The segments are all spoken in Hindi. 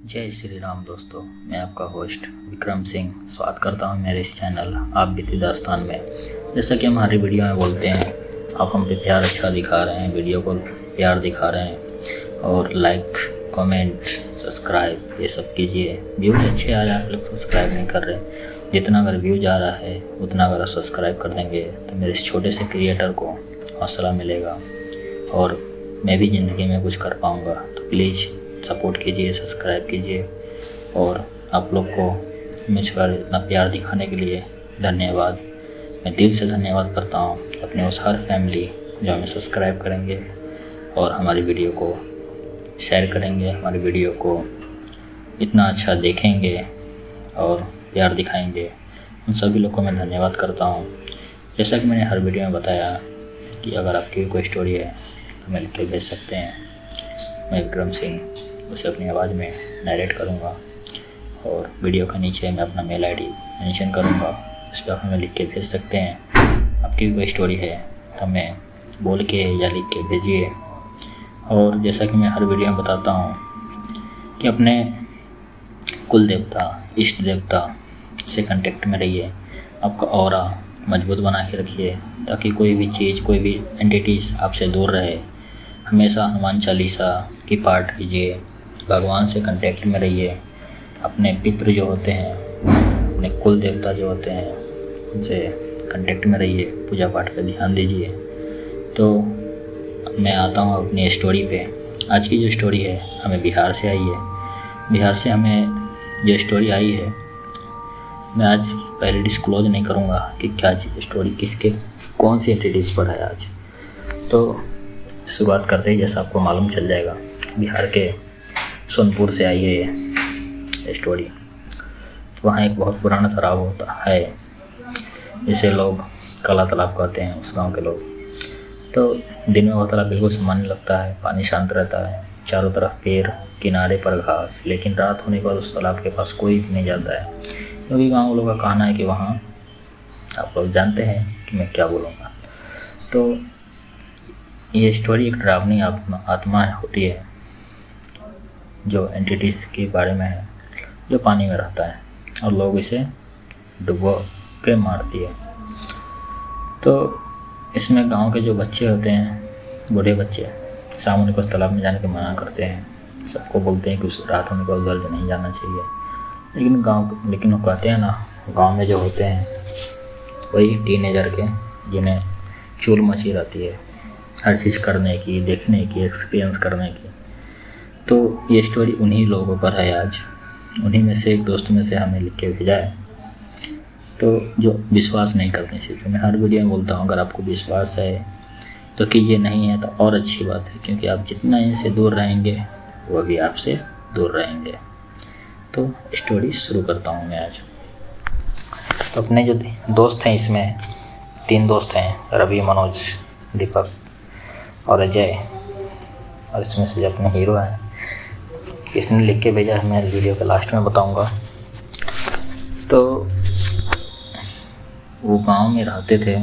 जय श्री राम दोस्तों, मैं आपका होस्ट विक्रम सिंह स्वागत करता हूं मेरे इस चैनल आप बीती दास्तान में। जैसा कि हमारी वीडियो में बोलते हैं, आप हम पे प्यार अच्छा दिखा रहे हैं, वीडियो को प्यार दिखा रहे हैं और लाइक कमेंट सब्सक्राइब ये सब कीजिए। व्यूज अच्छे आ जाए, लोग सब्सक्राइब नहीं कर रहे। जितना अगर व्यूज आ रहा है उतना अगर आप सब्सक्राइब कर देंगे तो मेरे इस छोटे से क्रिएटर को हौसला मिलेगा और मैं भी ज़िंदगी में कुछ कर पाऊँगा। तो प्लीज़ सपोर्ट कीजिए, सब्सक्राइब कीजिए और आप लोग को मुझ पर इतना प्यार दिखाने के लिए धन्यवाद। मैं दिल से धन्यवाद करता हूँ अपने उस हर फैमिली जो हमें सब्सक्राइब करेंगे और हमारी वीडियो को शेयर करेंगे, हमारी वीडियो को इतना अच्छा देखेंगे और प्यार दिखाएंगे। उन सभी लोग को मैं धन्यवाद करता हूँ। जैसा कि मैंने हर वीडियो में बताया कि अगर आपकी कोई स्टोरी है तो मैं लिख के भेज सकते हैं। मैं विक्रम सिंह उसे अपनी आवाज़ में नरेट करूँगा और वीडियो के नीचे मैं अपना मेल आईडी मेंशन करूँगा, उस पर आप हमें लिख के भेज सकते हैं। आपकी भी कोई स्टोरी है तो हमें बोल के या लिख के भेजिए। और जैसा कि मैं हर वीडियो में बताता हूँ कि अपने कुल देवता इष्ट देवता से कांटेक्ट में रहिए, आपका ऑरा मजबूत बना के रखिए ताकि कोई भी चीज़ कोई भी एंटिटीज़ आपसे दूर रहे। हमेशा हनुमान चालीसा की पाठ कीजिए, भगवान से कांटेक्ट में रहिए। अपने पितृ जो होते हैं, अपने कुल देवता जो होते हैं, उनसे कांटेक्ट में रहिए, पूजा पाठ पे ध्यान दीजिए। तो मैं आता हूँ अपनी स्टोरी पे। आज की जो स्टोरी है हमें बिहार से आई है। बिहार से हमें जो स्टोरी आई है, मैं आज पहले डिस्क्लोज नहीं करूँगा कि क्या स्टोरी किसके कौन सी एंटिटीज़ पर है आज। तो शुरुआत करते ही जैसा आपको मालूम चल जाएगा, बिहार के सोनपुर से आई है ये स्टोरी। तो वहाँ एक बहुत पुराना तालाब होता है, इसे लोग काला तालाब कहते हैं उस गांव के लोग। तो दिन में वो तालाब बिल्कुल सामान्य लगता है, पानी शांत रहता है, चारों तरफ पेड़, किनारे पर घास। लेकिन रात होने के बाद उस तालाब के पास कोई भी नहीं जाता है, क्योंकि गाँव लोगों का कहना है कि वहाँ, आप लोग जानते हैं कि मैं क्या बोलूँगा। तो ये स्टोरी एक डरावनी आत्मा होती है जो एंटिटीज़ के बारे में है, जो पानी में रहता है और लोग इसे डुबो के मारती है। तो इसमें गांव के जो बच्चे होते हैं, बूढ़े बच्चे, शाम होने को उस तालाब में जाने के मना करते हैं। सबको बोलते हैं कि उस रात होने को उधर नहीं जाना चाहिए। लेकिन वो कहते हैं ना, गाँव में जो होते हैं वही टीनेजर के, जिन्हें चूल मची रहती है हर चीज़ करने की, देखने की, एक्सपीरियंस करने की। तो ये स्टोरी उन्हीं लोगों पर है आज। उन्हीं में से एक दोस्त में से हमें लिख के भेजा है, तो जो विश्वास नहीं करते इसी पर। मैं हर वीडियो में बोलता हूँ अगर आपको विश्वास है तो कीजिए, नहीं है तो और अच्छी बात है, क्योंकि आप जितना इनसे दूर रहेंगे वो भी आपसे दूर रहेंगे। तो स्टोरी शुरू करता हूँ मैं आज। तो अपने जो दोस्त हैं, इसमें 3 दोस्त हैं, रवि, मनोज, दीपक और अजय। और इसमें से जो अपने हीरो हैं, इसने लिख के भेजा है, मैं वीडियो के लास्ट में बताऊंगा। तो वो गांव में रहते थे,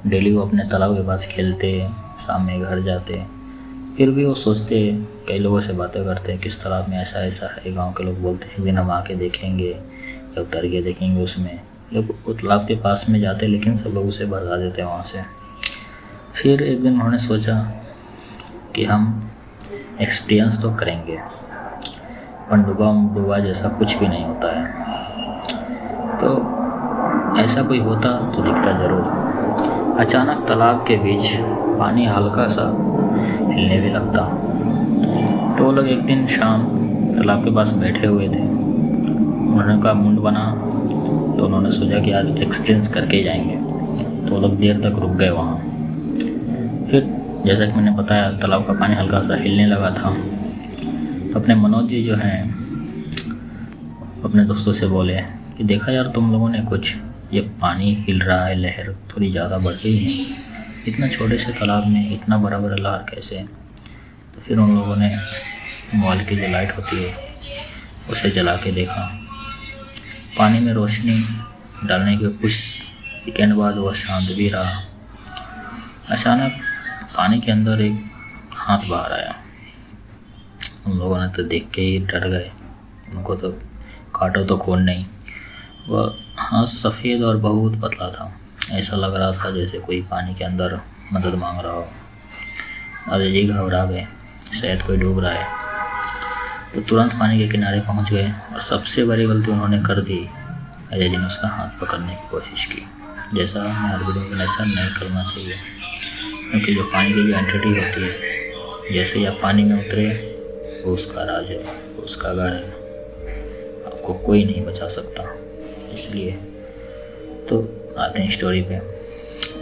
डेली वो अपने तालाब के पास खेलते, शाम में घर जाते। फिर भी वो सोचते, कई लोगों से बातें करते किस तालाब में ऐसा ऐसा है। गांव के लोग बोलते हैं एक दिन हम आके देखेंगे या उतर के देखेंगे। उसमें लोग वो तालाब के पास में जाते, लेकिन सब लोग उसे भगा देते वहाँ से। फिर एक दिन उन्होंने सोचा कि हम एक्सपीरियंस तो करेंगे, पनडुब्बा जैसा कुछ भी नहीं होता है, तो ऐसा कोई होता तो दिखता ज़रूर। अचानक तालाब के बीच पानी हल्का सा हिलने भी लगता। तो वो लोग एक दिन शाम तालाब के पास बैठे हुए थे, उन्होंने का मुंड बना, तो उन्होंने सोचा कि आज एक्सपीरियंस करके ही जाएंगे। तो वो लोग देर तक रुक गए वहाँ। फिर जैसा कि मैंने बताया, तालाब का पानी हल्का सा हिलने लगा था। तो अपने मनोज जी जो हैं अपने दोस्तों से बोले कि देखा यार, तुम लोगों ने कुछ, ये पानी हिल रहा है, लहर थोड़ी ज़्यादा बढ़ गई है, इतना छोटे से तालाब में इतना बड़ा बड़ा लहर कैसे। तो फिर उन लोगों ने मोबाइल की जो लाइट होती है उसे जला के देखा। पानी में रोशनी डालने के कुछ सेकेंड बाद वह शांत भी रहा। अचानक पानी के अंदर एक हाथ बाहर आया। उन लोगों ने तो देख के ही डर गए, उनको तो काटो तो खून नहीं। वह हाँ सफ़ेद और बहुत पतला था, ऐसा लग रहा था जैसे कोई पानी के अंदर मदद मांग रहा हो। अजय जी घबरा गए, शायद कोई डूब रहा है। तो तुरंत पानी के किनारे पहुंच गए और सबसे बड़ी गलती उन्होंने कर दी। अजय जी ने उसका हाथ पकड़ने की कोशिश की। जैसा मैं हर वीडियो में ऐसा नहीं करना चाहिए, क्योंकि जो पानी की जो एंटिटी होती है, जैसे ही आप पानी में उतरे वो उसका राज है, वो उसका गढ़ है, आपको कोई नहीं बचा सकता। इसलिए तो आते हैं स्टोरी पे।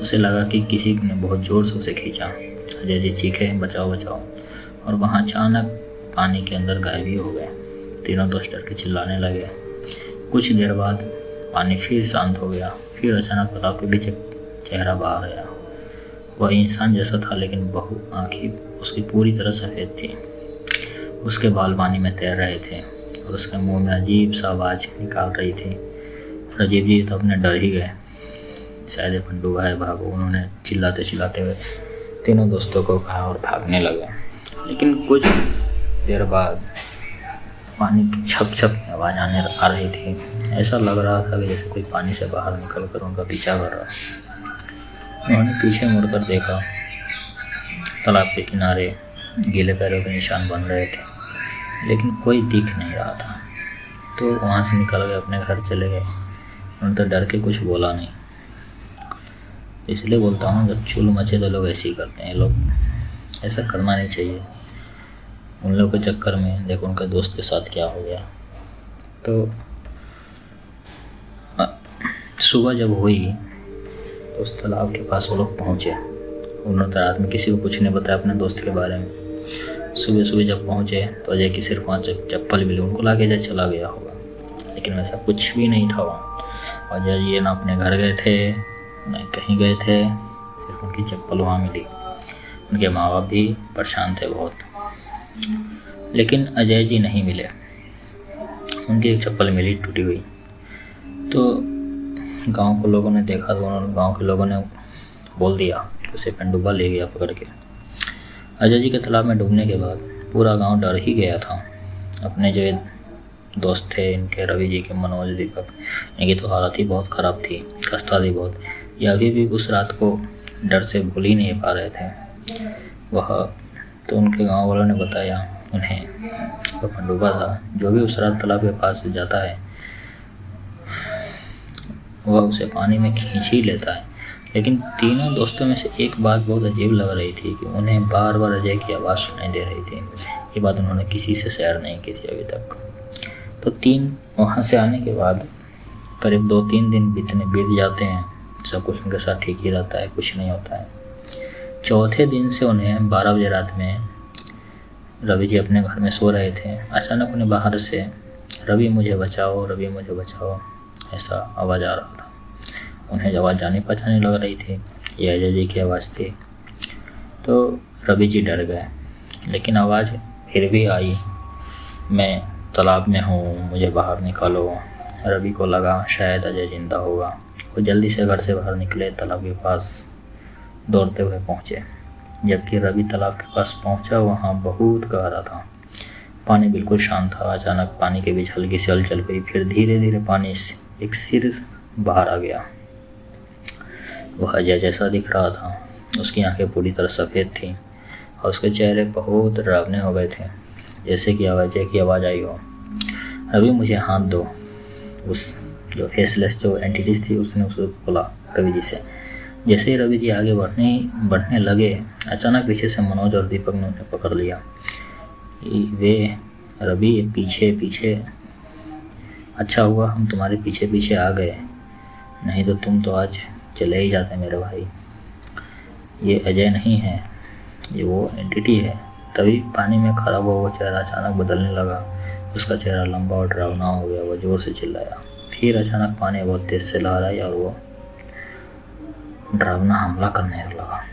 उसे लगा कि किसी ने बहुत ज़ोर से उसे खींचा। अजय जी चीखे बचाओ बचाओ, और वहाँ अचानक पानी के अंदर गायब ही हो गए। तीनों दोस्त डर के चिल्लाने लगे। कुछ देर बाद पानी फिर शांत हो गया। फिर अचानक तालाब के बीच एक चेहरा बाहर आया। वह इंसान जैसा था, लेकिन आँखें उसकी पूरी तरह सफ़ेद थी। उसके बाल पानी में तैर रहे थे और उसके मुंह में अजीब सा आवाज़ निकाल रही थी। राजीव जी तो अपने डर ही गए, शायद ये पंडुआ है, भागो। उन्होंने चिल्लाते चिल्लाते हुए तीनों दोस्तों को कहा और भागने लगे। लेकिन कुछ देर बाद पानी की छप छप की आवाज़ आ रही थी। ऐसा लग रहा था कि जैसे कोई पानी से बाहर निकल कर उनका पीछा कर रहा है। उन्होंने पीछे मुड़कर देखा, तालाब के किनारे गीले पैरों के निशान बन रहे थे, लेकिन कोई दिख नहीं रहा था। तो वहाँ से निकल गए, अपने घर चले गए। उन्होंने तो डर के कुछ बोला नहीं। इसलिए बोलता हूँ, जब चुल मचे तो लोग ऐसे ही करते हैं। लोग ऐसा करना नहीं चाहिए। उन लोगों के चक्कर में देखो उनके दोस्त के साथ क्या हो गया। तो सुबह जब हुई तो उस तालाब के पास वो लोग पहुँचे। उन्होंने रात में किसी को कुछ नहीं बताया अपने दोस्त के बारे में। सुबह सुबह जब पहुँचे तो अजय की सिर्फ 5 चप्पल मिली। उनको लगा अजय चला गया होगा, लेकिन वैसा कुछ भी नहीं था वहाँ। अजय जी ना अपने घर गए थे न कहीं गए थे, सिर्फ उनकी चप्पल वहाँ मिली। उनके माँ बाप भी परेशान थे बहुत, लेकिन अजय जी नहीं मिले। उनकी एक चप्पल मिली टूटी हुई। तो गांव के लोगों ने देखा तो उन्होंने गांव के लोगों ने बोल दिया, उसे पंडुबा ले गया पकड़ के। अजय जी के तालाब में डूबने के बाद पूरा गांव डर ही गया था। अपने जो दोस्त थे इनके, रवि जी के, मनोज, दीपक, इनकी तो हालत ही बहुत ख़राब थी, कष्टा थी बहुत। ये अभी भी उस रात को डर से भूल ही नहीं पा रहे थे। वह तो उनके गांव वालों ने बताया उन्हें, वह पंडुबा था। जो भी उस रात तालाब के पास से जाता है वह उसे पानी में खींच ही लेता है। लेकिन तीनों दोस्तों में से एक बात बहुत अजीब लग रही थी कि उन्हें बार बार अजय की आवाज़ सुनाई दे रही थी। ये बात उन्होंने किसी से शेयर नहीं की थी अभी तक। तो वहाँ से आने के बाद करीब 2-3 दिन बीत जाते हैं। सब कुछ उनके साथ ठीक ही रहता है, कुछ नहीं होता है। चौथे दिन से उन्हें 12 बजे रात में रवि जी अपने घर में सो रहे थे। अचानक उन्हें बाहर से रवि मुझे बचाओ, रवि मुझे बचाओ, ऐसा आवाज़ आ रहा था। उन्हें आवाज़ जानी पहचानी लग रही थी, ये अजय जी की आवाज़ थी। तो रवि जी डर गए, लेकिन आवाज़ फिर भी आई, मैं तालाब में हूँ, मुझे बाहर निकालो। रवि को लगा शायद अजय जिंदा होगा। वो जल्दी से घर से बाहर निकले, तालाब के पास दौड़ते हुए पहुँचे। जबकि रवि तालाब के पास पहुँचा, वहाँ बहुत गहरा था, पानी बिल्कुल शांत था। अचानक पानी के बीच हल्की सी हलचल हुई, फिर धीरे धीरे पानी एक सिर बाहर आ गया। वह अजय जैसा दिख रहा था। उसकी आंखें पूरी तरह सफ़ेद थीं और उसके चेहरे बहुत डरावने हो गए थे, जैसे कि अजय की आवाज़ आई हो, रवि मुझे हाथ दो। उस जो फेसलेस जो एंटिटीज थी उसने उसको बोला रवि जी से। जैसे ही रवि जी आगे बढ़ने लगे, अचानक पीछे से मनोज और दीपक ने उन्हें पकड़ लिया। वे रवि पीछे पीछे, अच्छा हुआ हम तुम्हारे पीछे पीछे आ गए, नहीं तो तुम तो आज चले ही जाते मेरे भाई। ये अजय नहीं है, ये वो एंटिटी है। तभी पानी में खड़ा हुआ वो चेहरा अचानक बदलने लगा। उसका चेहरा लंबा और डरावना हो गया। वो ज़ोर से चिल्लाया। फिर अचानक पानी बहुत तेज़ से लहराई और वो डरावना हमला करने लगा।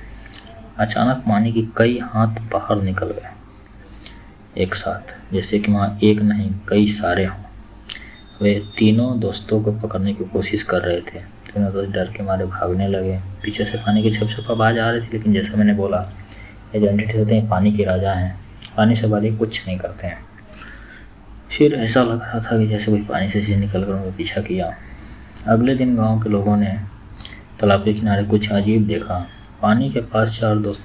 अचानक पानी की कई हाथ बाहर निकल गए एक साथ, जैसे कि वहाँ एक नहीं कई सारे हों। वे तीनों दोस्तों को पकड़ने की कोशिश कर रहे थे। तीनों दोस्त डर के मारे भागने लगे। पीछे से पानी की छप छप आवाज़ आ रही थी, लेकिन जैसा मैंने बोला, ये जो एंटिटी होते हैं पानी के राजा हैं पानी से वाले कुछ नहीं करते हैं। फिर ऐसा लग रहा था कि जैसे कोई पानी से चीज़ निकल कर उनका पीछा किया। अगले दिन गांव के लोगों ने तालाब के किनारे कुछ अजीब देखा। पानी के पास 4 दोस्त,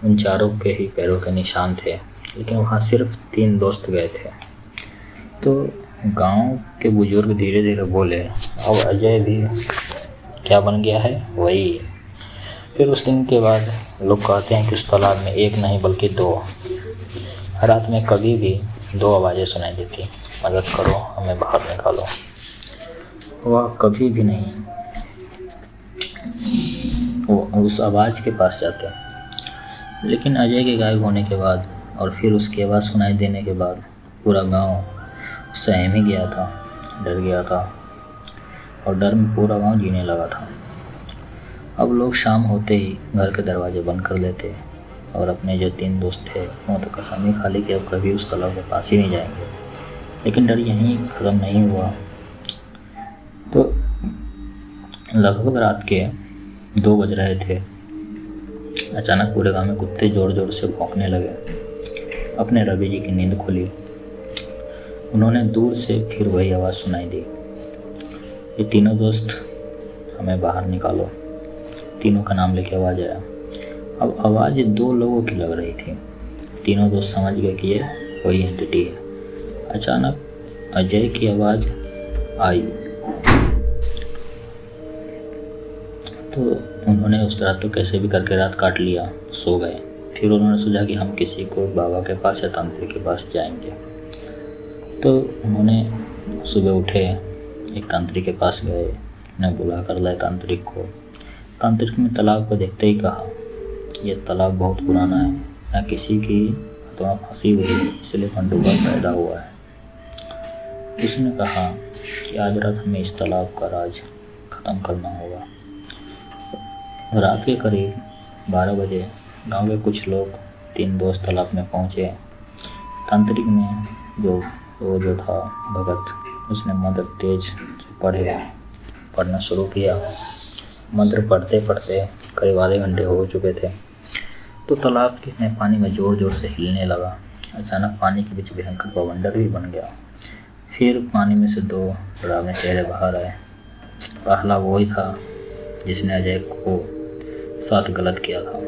उन चारों के ही पैरों के निशान थे, लेकिन वहाँ सिर्फ 3 दोस्त गए थे। तो गांव के बुजुर्ग धीरे धीरे बोले, अब अजय भी क्या बन गया है, वही। फिर उस दिन के बाद लोग कहते हैं कि उस तालाब में एक नहीं बल्कि 2 रात में कभी भी 2 आवाज़ें सुनाई देती, मदद करो, हमें बाहर निकालो। वह कभी भी नहीं वो उस आवाज़ के पास जाते। लेकिन अजय के गायब होने के बाद और फिर उसकी आवाज़ सुनाई देने के बाद पूरा गांव सहम ही गया था, डर गया था, और डर में पूरा गांव जीने लगा था। अब लोग शाम होते ही घर के दरवाजे बंद कर लेते और अपने जो 3 दोस्त थे वो तो कसम ही खा ली कि अब कभी उस तालाब के पास ही नहीं जाएंगे। लेकिन डर यहीं ख़त्म नहीं हुआ। तो लगभग रात के 2 बज रहे थे। अचानक पूरे गांव में कुत्ते ज़ोर ज़ोर से भौंकने लगे। अपने रवि जी की नींद खुली। उन्होंने दूर से फिर वही आवाज़ सुनाई दी, ये तीनों दोस्त, हमें बाहर निकालो। तीनों का नाम लेके आवाज़ आया। अब आवाज़ 2 लोगों की लग रही थी। तीनों दोस्त समझ गए कि ये वही एंटिटी है। अचानक अजय की आवाज़ आई तो उन्होंने उस रात तो कैसे भी करके रात काट लिया, सो गए। फिर उन्होंने सोचा कि हम किसी को बाबा के पास या तांत्रिक के पास जाएंगे। तो उन्होंने सुबह उठे, एक तांत्रिक के पास गए, उन्हें बुला कर लाए तांत्रिक को। तांत्रिक ने तालाब को देखते ही कहा, यह तालाब बहुत पुराना है, यहाँ किसी की आत्मा फंसी हुई है, इसलिए पंडुबा पैदा हुआ है। उसने कहा कि आज रात हमें इस तालाब का राज ख़त्म करना होगा। रात के करीब 12 बजे गांव के कुछ लोग, 3 दोस्त तालाब में पहुंचे। तांत्रिक ने जो था भगत, उसने मंत्र तेज से पढ़ना शुरू किया। मंत्र पढ़ते पढ़ते करीब आधे घंटे हो चुके थे। तो तालाब के पानी में ज़ोर ज़ोर से हिलने लगा। अचानक पानी के बीच भयंकर बवंडर भी बन गया। फिर पानी में से 2 डरावने चेहरे बाहर आए। पहला वही था जिसने अजय को साथ गलत किया था।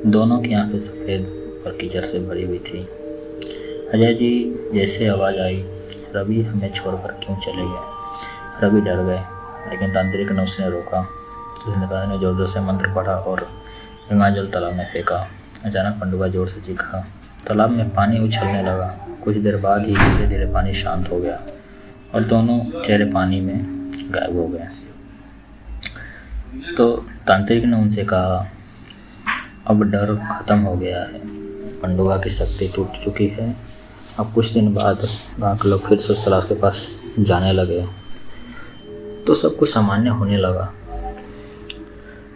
दोनों की आंखें सफ़ेद और कीचड़ से भरी हुई थी। अजय जी जैसे आवाज़ आई, रवि हमें छोड़कर क्यों चले गए। रवि डर गए, लेकिन तांत्रिक ने उसने रोका। उसने कहा, ने जोर जोर से मंत्र पढ़ा और गंगा जल तालाब में फेंका। अचानक पंडुबा जोर से चीखा। तालाब में पानी उछलने लगा। कुछ देर बाद ही धीरे धीरे पानी शांत हो गया और दोनों चेहरे पानी में गायब हो गए। तो तांत्रिक ने उनसे कहा, अब डर खत्म हो गया है, पंडुबा की शक्ति टूट चुकी है। अब कुछ दिन बाद गाँव के लोग फिर से उस तालाब के पास जाने लगे तो सब कुछ सामान्य होने लगा।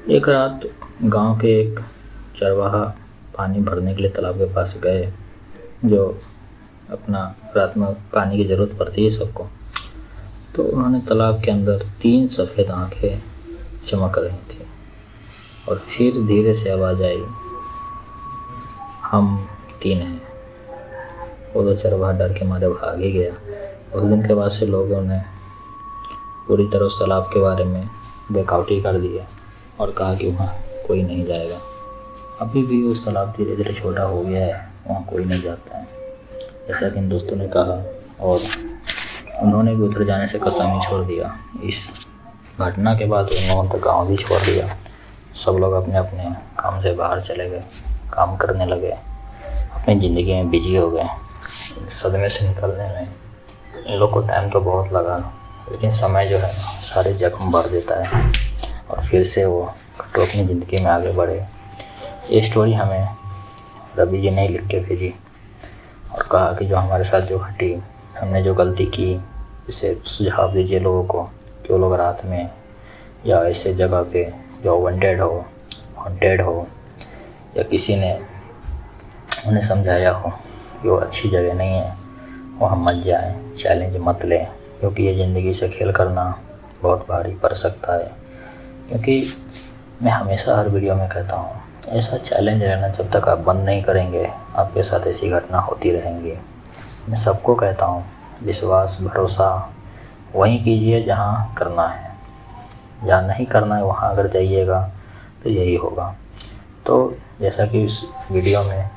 एक रात गांव के एक चरवाहा पानी भरने के लिए तालाब के पास गए, जो अपना रात में पानी की ज़रूरत पड़ती है सबको। तो उन्होंने तालाब के अंदर 3 सफ़ेद आँखें चमक रही थी और फिर धीरे से आवाज़ आई, हम 3 हैं। वो तो चरवाहा डर के मारे भाग ही गया। उस दिन के बाद से लोगों ने पूरी तरह उस तालाब के बारे में बेकाउटी कर दिया और कहा कि वहाँ कोई नहीं जाएगा। अभी भी उस तालाब धीरे धीरे छोटा हो गया है, वहाँ कोई नहीं जाता है, जैसा कि इन दोस्तों ने कहा। और उन्होंने भी उतर जाने से कसम ही छोड़ दिया। इस घटना के बाद उन्होंने तो गाँव भी छोड़ दिया। सब लोग अपने अपने काम से बाहर चले गए, काम करने लगे, अपनी ज़िंदगी में बिजी हो गए। सदमे से निकलने में इन लोग को टाइम तो बहुत लगा, लेकिन समय जो है सारे जख्म भर देता है और फिर से वो अपनी ज़िंदगी में आगे बढ़े। ये स्टोरी हमें रवि जी ने लिख के भेजी और कहा कि जो हमारे साथ जो घटी, हमने जो गलती की, इसे सुझाव दीजिए लोगों को कि वो लोग रात में या ऐसे जगह पे जो वांटेड हो या किसी ने उन्हें समझाया हो कि वो अच्छी जगह नहीं है, वहाँ मत जाएं, चैलेंज मत लें, क्योंकि ये ज़िंदगी से खेल करना बहुत भारी पड़ सकता है। क्योंकि मैं हमेशा हर वीडियो में कहता हूँ, ऐसा चैलेंज लेना जब तक आप बंद नहीं करेंगे, आपके साथ ऐसी घटना होती रहेंगी। मैं सबको कहता हूँ, विश्वास भरोसा वहीं कीजिए जहाँ करना है, जहाँ नहीं करना है वहाँ अगर जाइएगा तो यही होगा। तो जैसा कि इस वीडियो में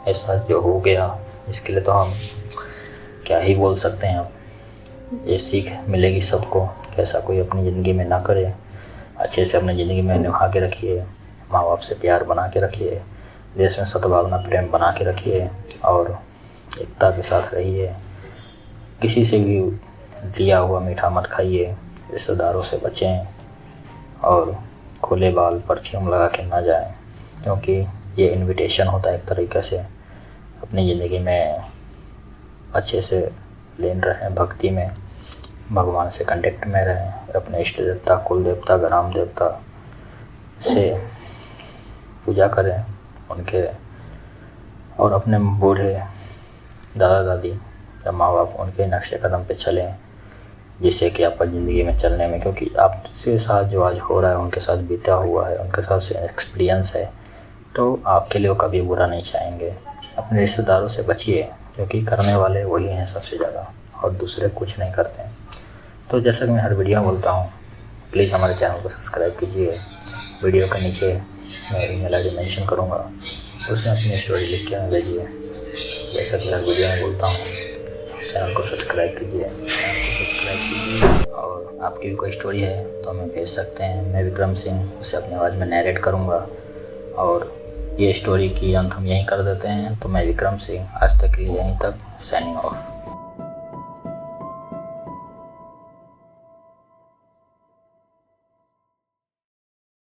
ऐसा जो हो गया, इसके लिए तो हम क्या ही बोल सकते हैं। अब ये सीख मिलेगी सबको कि ऐसा कोई अपनी ज़िंदगी में ना करे। अच्छे से अपनी ज़िंदगी में निभा के रखिए, माँ बाप से प्यार बना के रखिए, देश में सद्भावना प्रेम बना के रखिए और एकता के साथ रहिए। किसी से भी दिया हुआ मीठा मत खाइए, रिश्तेदारों से बचें और खुले बाल परफ्यूम लगा के ना जाएं, क्योंकि ये इनविटेशन होता है एक तरीक़े से। अपनी ज़िंदगी में अच्छे से लीन रहें, भक्ति में भगवान से कांटेक्ट में रहें, अपने इष्ट देवता कुल देवता ग्राम देवता से पूजा करें उनके, और अपने बूढ़े दादा दादी या माँ बाप उनके नक्शे कदम पे चलें, जिससे कि आपका ज़िंदगी में चलने में, क्योंकि आपके साथ जो आज हो रहा है उनके साथ बीता हुआ है, उनके साथ से एक्सपीरियंस है, तो आपके लिए वो कभी बुरा नहीं चाहेंगे। अपने रिश्तेदारों से बचिए, क्योंकि करने वाले वही हैं सबसे ज़्यादा, और दूसरे कुछ नहीं करते हैं। तो जैसा कि मैं हर वीडियो में बोलता हूँ, प्लीज़ हमारे चैनल को सब्सक्राइब कीजिए। वीडियो के नीचे मैं ईमेल आई डी मेंशन करूँगा, उसमें अपनी स्टोरी लिख के हमें भेजिए। जैसा कि हर वीडियो में बोलता हूँ, चैनल को सब्सक्राइब कीजिए, और आपकी भी कोई स्टोरी है तो हमें भेज सकते हैं। मैं विक्रम सिंह उसे अपनी आवाज़ में नरेट करूँगा, और ये स्टोरी की अंत हम यहीं कर देते हैं। तो मैं विक्रम सिंह आज तक के लिए यहीं तक साइनिंग ऑफ।